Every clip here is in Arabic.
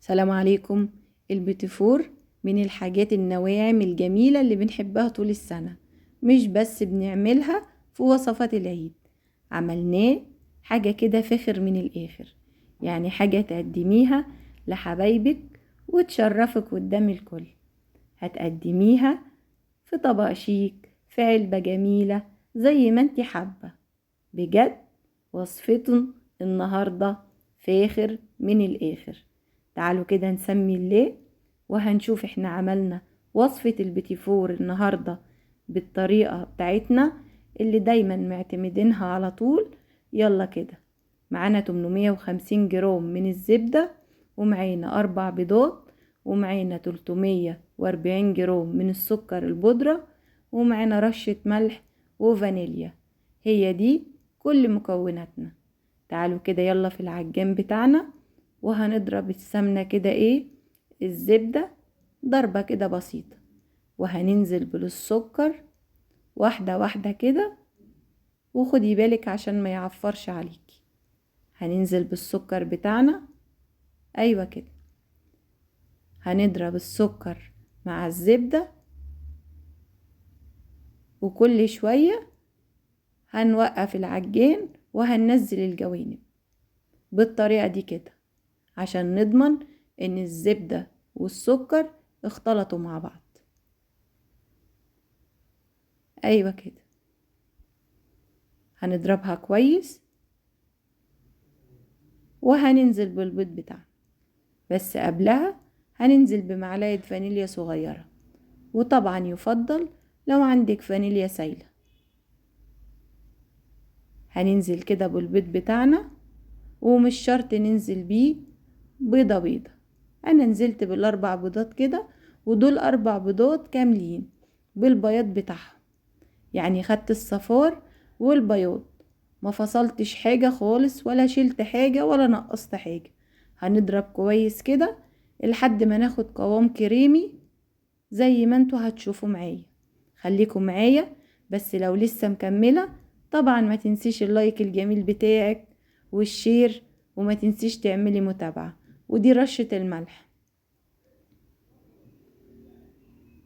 سلام عليكم. البيتيفور من الحاجات النواعم الجميلة اللي بنحبها طول السنة، مش بس بنعملها في وصفات العيد. عملناه حاجة كده فخر من الآخر، يعني حاجة تقدميها لحبايبك وتشرفك قدام الكل. هتقدميها في طبق شيك، في علبة جميلة، زي ما انت حابة. بجد وصفته النهاردة فاخر من الآخر. تعالوا كده نسمي الله وهنشوف احنا عملنا وصفة البيتيفور النهاردة بالطريقة بتاعتنا اللي دايما معتمدينها على طول. يلا كده، معانا 850 جرام من الزبدة، ومعانا 4 بيضات، ومعانا 340 جرام من السكر البودرة، ومعانا رشة ملح وفانيليا. هي دي كل مكوناتنا. تعالوا كده يلا في العجان بتاعنا، وهنضرب السمنة كده الزبدة ضربة كده بسيطة، وهننزل بالسكر واحدة واحدة كده، وخدي بالك عشان ما يعفرش عليكي. هننزل بالسكر بتاعنا، ايوه كده. هنضرب السكر مع الزبدة، وكل شوية هنوقف العجان وهننزل الجوانب بالطريقة دي كده، عشان نضمن ان الزبدة والسكر اختلطوا مع بعض. ايوه كده، هنضربها كويس وهننزل بالبيض بتاعنا، بس قبلها هننزل بمعلقة فانيليا صغيرة، وطبعا يفضل لو عندك فانيليا سايلة. هننزل كده بالبيض بتاعنا، ومش شرط ننزل بيه بيضة بيضة. انا نزلت بالاربع بيضات كده، ودول 4 بيضات كاملين بالبياض بتاعهم، يعني خدت الصفار والبياض، ما فصلتش حاجة خالص، ولا شلت حاجة ولا نقصت حاجة. هنضرب كويس كده لحد ما ناخد قوام كريمي زي ما انتوا هتشوفوا معايا. خليكم معايا، بس لو لسه مكملة طبعا ما تنسيش اللايك الجميل بتاعك والشير، وما تنسيش تعملي متابعة، ودي رشة الملح.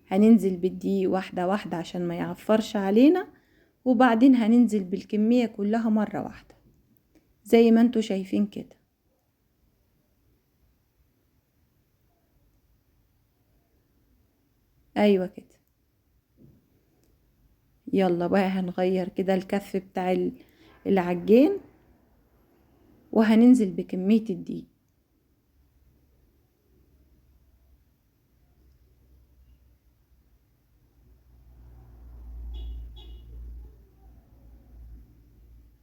هننزل بالدقيق واحدة واحدة عشان ما يعفرش علينا، وبعدين هننزل بالكمية كلها مرة واحدة زي ما انتوا شايفين كده. ايوه كده. يلا بقى هنغير كده الكف بتاع العجين، وهننزل بكمية الدقيق.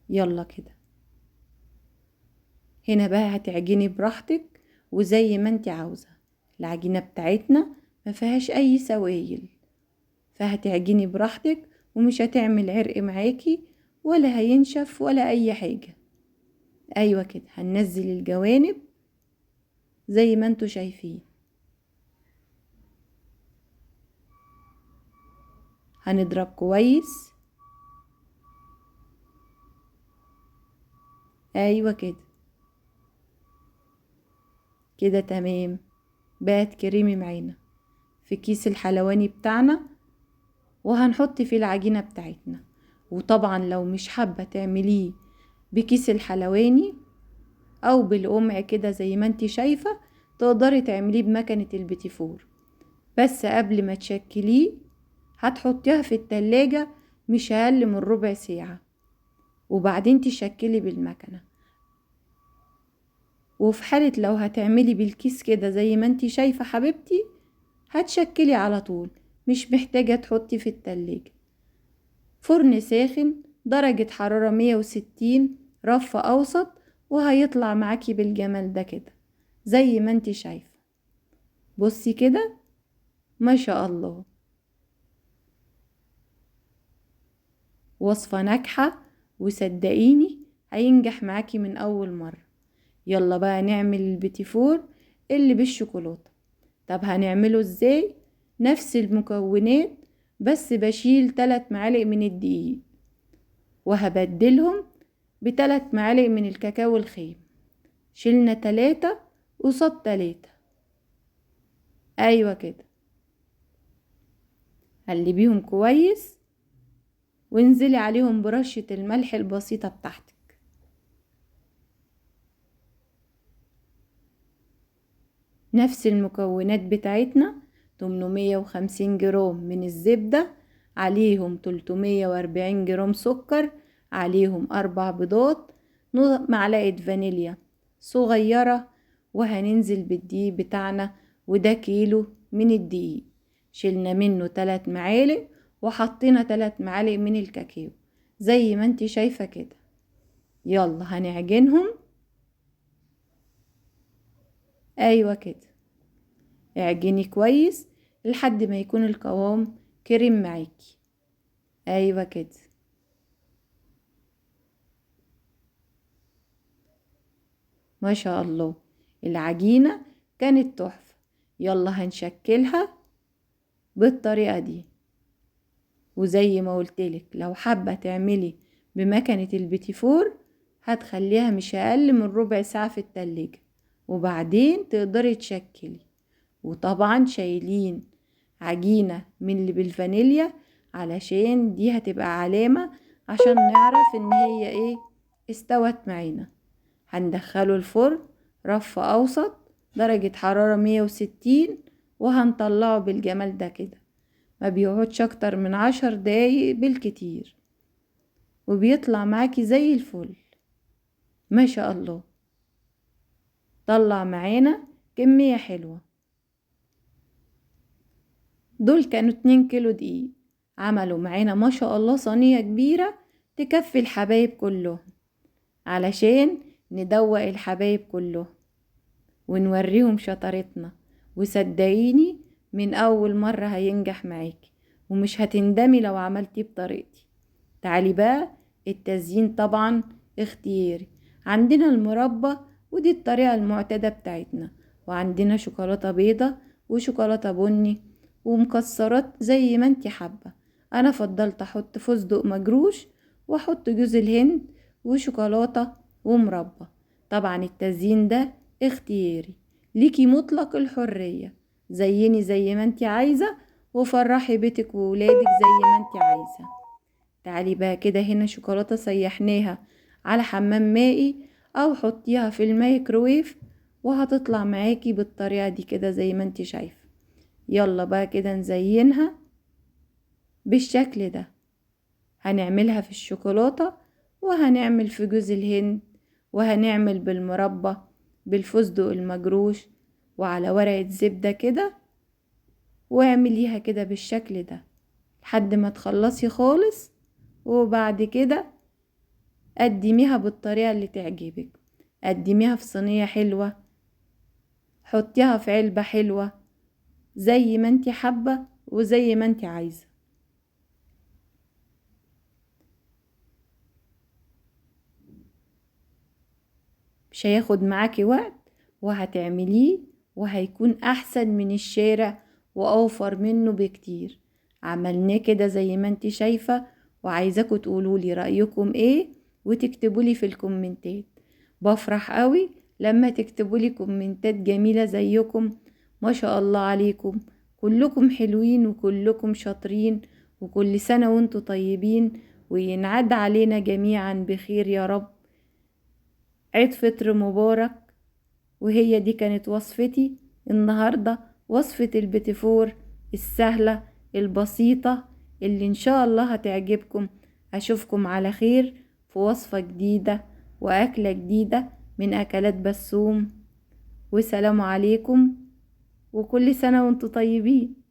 يلا كده، هنا بقى هتعجني براحتك وزي ما انت عاوزة. العجينة بتاعتنا ما فيهاش اي سوائل، فهتعجني براحتك، ومش هتعمل عرق معاكي ولا هينشف ولا اي حاجة. ايوه كده، هننزل الجوانب زي ما انتوا شايفين. هنضرب كويس، ايوه كده. كده تمام، بقت كريمي معانا في كيس الحلواني بتاعنا، وهنحط فيه العجينة بتاعتنا. وطبعا لو مش حابة تعمليه بكيس الحلواني او بالقمع كده زي ما انت شايفة، تقدري تعمليه بمكنة البيتيفور. بس قبل ما تشكليه هتحطيها في التلاجة مش اقل من ربع ساعة، وبعدين تشكلي بالمكنة. وفي حالة لو هتعملي بالكيس كده زي ما انت شايفة حبيبتي، هتشكلي على طول، مش محتاجة تحطي في التلاجة. فرن ساخن درجة حرارة 160، رف أوسط، وهيطلع معاكي بالجمال ده كده زي ما انت شايفة. بصي كده، ما شاء الله، وصفة ناجحة، وصدقيني هينجح معاكي من أول مرة. يلا بقى نعمل البيتيفور اللي بالشوكولاتة. طب هنعمله ازاي؟ نفس المكونات، بس بشيل 3 معالق من الدقيق، وهبدلهم ب3 معالق من الكاكاو الخام. شلنا 3 قصاد 3. ايوه كده. قلبيهم كويس وانزلي عليهم برشة الملح البسيطة بتاعتك. نفس المكونات بتاعتنا، 850 جرام من الزبدة، عليهم 340 جرام سكر، عليهم 4 بيضات، معلقة فانيليا صغيرة، وهننزل بالدقيق بتاعنا، وده كيلو من الدقيق. شلنا منه 3 معالق وحطينا 3 معالق من الكاكاو زي ما انت شايفة كده. يلا هنعجنهم. ايوه كده، اعجني كويس لحد ما يكون القوام كريم معاكي. ايوه كده. ما شاء الله، العجينة كانت تحفة. يلا هنشكلها بالطريقة دي. وزي ما قلتلك، لو حابة تعملي بمكنة البيتي فور هتخليها مش اقل من ربع ساعة في التلاجة، وبعدين تقدري تشكلي. وطبعا شايلين عجينة من اللي بالفانيليا علشان دي هتبقى علامة عشان نعرف ان هي ايه، استوت معانا. هندخله الفرن رف اوسط، درجة حرارة 160، وهنطلعه بالجمال ده كده. ما بيقعدش اكتر من 10 دقايق بالكتير، وبيطلع معاكي زي الفل. ما شاء الله، طلع معانا كمية حلوة. دول كانوا 2 كيلو دقيق، عملوا معانا ما شاء الله صينية كبيرة تكفي الحبايب كلهم، علشان ندوق الحبايب كلهم ونوريهم شطارتنا. وصدقيني من اول مرة هينجح معاكي، ومش هتندمي لو عملتيه بطريقتي. تعالي بقى، التزيين طبعا اختياري. عندنا المربى، ودي الطريقة المعتادة بتاعتنا، وعندنا شوكولاتة بيضة وشوكولاتة بني ومكسرات زي ما انتي حابة. انا فضلت احط فستق مجروش واحط جوز الهند وشوكولاتة ومربى. طبعا التزيين ده اختياري، ليكي مطلق الحرية. زيني زي ما انتي عايزة، وفرحي بيتك وولادك زي ما انتي عايزة. تعالي بقى كده، هنا شوكولاتة سيحناها على حمام مائي او حطيها في الميكروويف، وهتطلع معاكي بالطريقة دي كده زي ما انتي شايفة. يلا بقى كده نزينها بالشكل ده. هنعملها في الشوكولاتة، وهنعمل في جوز الهند، وهنعمل بالمربى بالفستق المجروش، وعلى ورقة زبدة كده، واعمليها كده بالشكل ده لحد ما تخلصي خالص. وبعد كده قدميها بالطريقة اللي تعجبك، قدميها في صينية حلوة، حطيها في علبة حلوة زي ما انتي حابة وزي ما انتي عايزة. مش هياخد معاكي وقت، وهتعمليه وهيكون احسن من الشارع واوفر منه بكتير. عملناه كده زي ما انتي شايفة، وعايزاكوا تقولولي رأيكم ايه وتكتبولي في الكومنتات. بفرح قوي لما تكتبولي كومنتات جميلة زيكم. ما شاء الله عليكم، كلكم حلوين وكلكم شاطرين، وكل سنة وانتوا طيبين، وينعاد علينا جميعا بخير يا رب. عيد فطر مبارك. وهي دي كانت وصفتي النهاردة، وصفة البيتيفور السهلة البسيطة اللي ان شاء الله هتعجبكم. اشوفكم على خير في وصفة جديدة واكلة جديدة من اكلات بسوم. وسلام عليكم، وكل سنة وانتم طيبين.